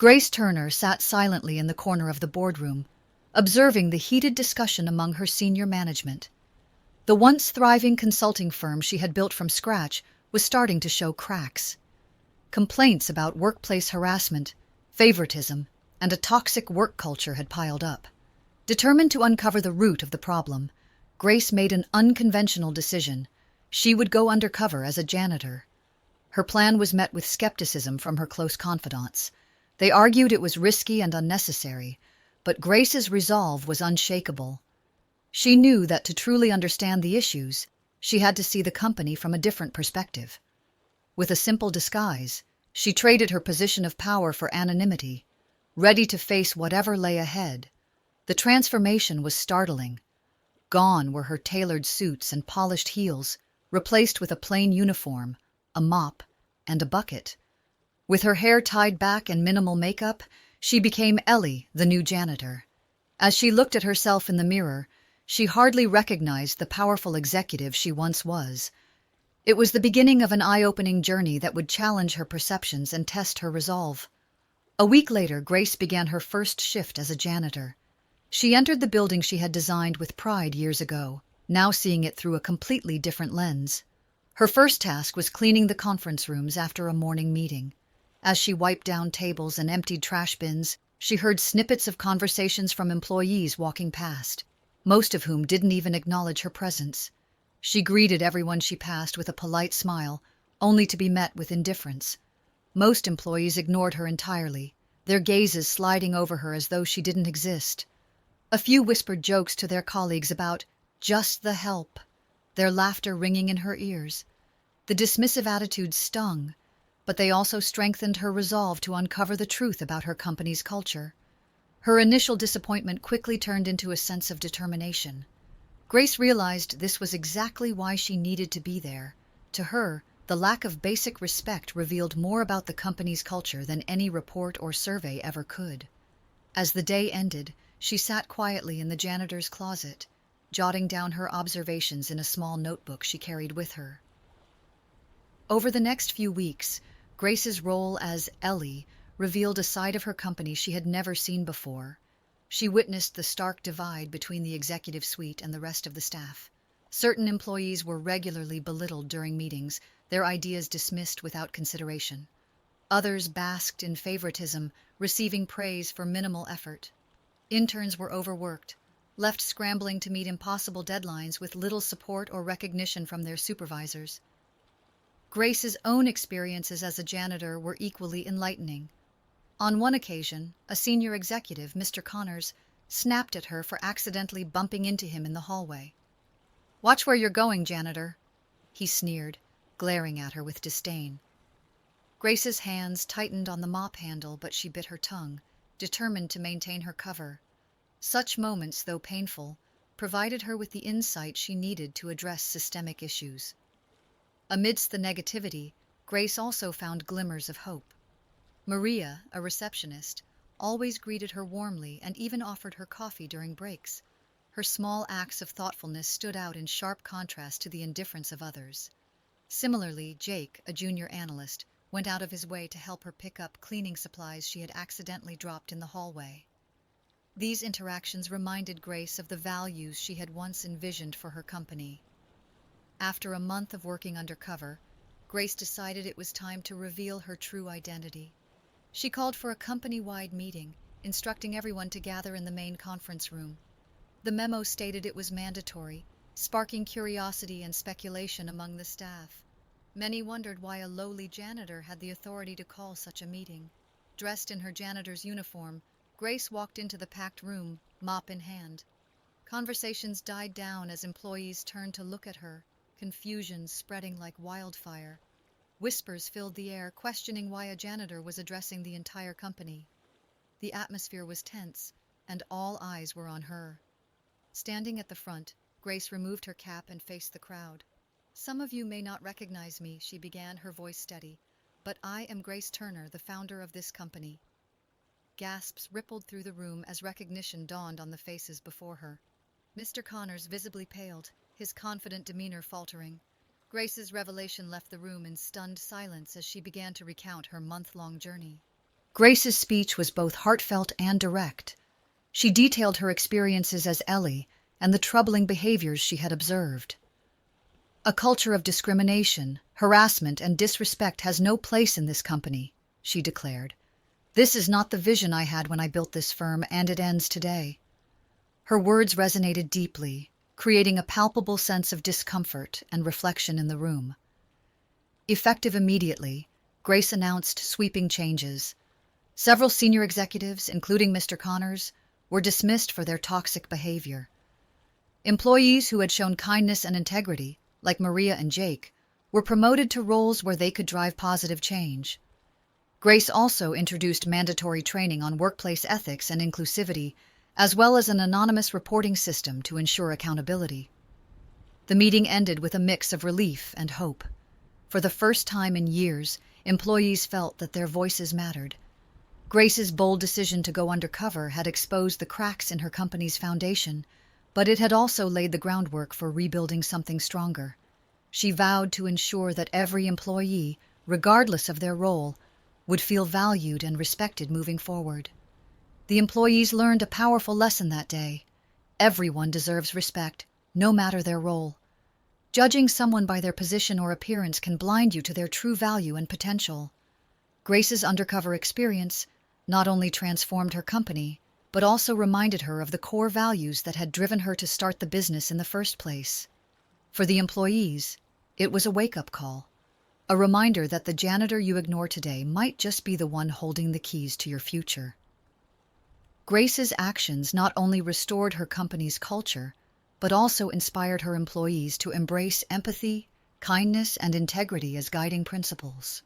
Grace Turner sat silently in the corner of the boardroom, observing the heated discussion among her senior management. The once thriving consulting firm she had built from scratch was starting to show cracks. Complaints about workplace harassment, favoritism, and a toxic work culture had piled up. Determined to uncover the root of the problem, Grace made an unconventional decision. She would go undercover as a janitor. Her plan was met with skepticism from her close confidants. They argued it was risky and unnecessary, but Grace's resolve was unshakable. She knew that to truly understand the issues, she had to see the company from a different perspective. With a simple disguise, she traded her position of power for anonymity, ready to face whatever lay ahead. The transformation was startling. Gone were her tailored suits and polished heels, replaced with a plain uniform, a mop, and a bucket. With her hair tied back and minimal makeup, she became Ellie, the new janitor. As she looked at herself in the mirror, she hardly recognized the powerful executive she once was. It was the beginning of an eye-opening journey that would challenge her perceptions and test her resolve. A week later, Grace began her first shift as a janitor. She entered the building she had designed with pride years ago, now seeing it through a completely different lens. Her first task was cleaning the conference rooms after a morning meeting. As she wiped down tables and emptied trash bins, she heard snippets of conversations from employees walking past, most of whom didn't even acknowledge her presence. She greeted everyone she passed with a polite smile, only to be met with indifference. Most employees ignored her entirely, their gazes sliding over her as though she didn't exist. A few whispered jokes to their colleagues about just the help, their laughter ringing in her ears. The dismissive attitudes stung, but they also strengthened her resolve to uncover the truth about her company's culture. Her initial disappointment quickly turned into a sense of determination. Grace realized this was exactly why she needed to be there. To her, the lack of basic respect revealed more about the company's culture than any report or survey ever could. As the day ended, she sat quietly in the janitor's closet, jotting down her observations in a small notebook she carried with her. Over the next few weeks, Grace's role as Ellie revealed a side of her company she had never seen before. She witnessed the stark divide between the executive suite and the rest of the staff. Certain employees were regularly belittled during meetings, their ideas dismissed without consideration. Others basked in favoritism, receiving praise for minimal effort. Interns were overworked, left scrambling to meet impossible deadlines with little support or recognition from their supervisors. Grace's own experiences as a janitor were equally enlightening. On one occasion, a senior executive, Mr. Connors, snapped at her for accidentally bumping into him in the hallway. "Watch where you're going, janitor," he sneered, glaring at her with disdain. Grace's hands tightened on the mop handle, but she bit her tongue, determined to maintain her cover. Such moments, though painful, provided her with the insight she needed to address systemic issues. Amidst the negativity, Grace also found glimmers of hope. Maria, a receptionist, always greeted her warmly and even offered her coffee during breaks. Her small acts of thoughtfulness stood out in sharp contrast to the indifference of others. Similarly, Jake, a junior analyst, went out of his way to help her pick up cleaning supplies she had accidentally dropped in the hallway. These interactions reminded Grace of the values she had once envisioned for her company. After a month of working undercover, Grace decided it was time to reveal her true identity. She called for a company-wide meeting, instructing everyone to gather in the main conference room. The memo stated it was mandatory, sparking curiosity and speculation among the staff. Many wondered why a lowly janitor had the authority to call such a meeting. Dressed in her janitor's uniform, Grace walked into the packed room, mop in hand. Conversations died down as employees turned to look at her, confusion spreading like wildfire. Whispers filled the air, questioning why a janitor was addressing the entire company. The atmosphere was tense, and all eyes were on her. Standing at the front, Grace removed her cap and faced the crowd. "Some of you may not recognize me," she began, her voice steady, "but I am Grace Turner, the founder of this company." Gasps rippled through the room as recognition dawned on the faces before her. Mr. Connors visibly paled, his confident demeanor faltering. Grace's revelation left the room in stunned silence as she began to recount her month-long journey. Grace's speech was both heartfelt and direct. She detailed her experiences as Ellie and the troubling behaviors she had observed. "A culture of discrimination, harassment, and disrespect has no place in this company," she declared. "This is not the vision I had when I built this firm, and it ends today." Her words resonated deeply, creating a palpable sense of discomfort and reflection in the room. Effective immediately, Grace announced sweeping changes. Several senior executives, including Mr. Connors, were dismissed for their toxic behavior. Employees who had shown kindness and integrity, like Maria and Jake, were promoted to roles where they could drive positive change. Grace also introduced mandatory training on workplace ethics and inclusivity, as well as an anonymous reporting system to ensure accountability. The meeting ended with a mix of relief and hope. For the first time in years, employees felt that their voices mattered. Grace's bold decision to go undercover had exposed the cracks in her company's foundation, but it had also laid the groundwork for rebuilding something stronger. She vowed to ensure that every employee, regardless of their role, would feel valued and respected moving forward. The employees learned a powerful lesson that day. Everyone deserves respect, no matter their role. Judging someone by their position or appearance can blind you to their true value and potential. Grace's undercover experience not only transformed her company, but also reminded her of the core values that had driven her to start the business in the first place. For the employees, it was a wake-up call, a reminder that the janitor you ignore today might just be the one holding the keys to your future. Grace's actions not only restored her company's culture, but also inspired her employees to embrace empathy, kindness, and integrity as guiding principles.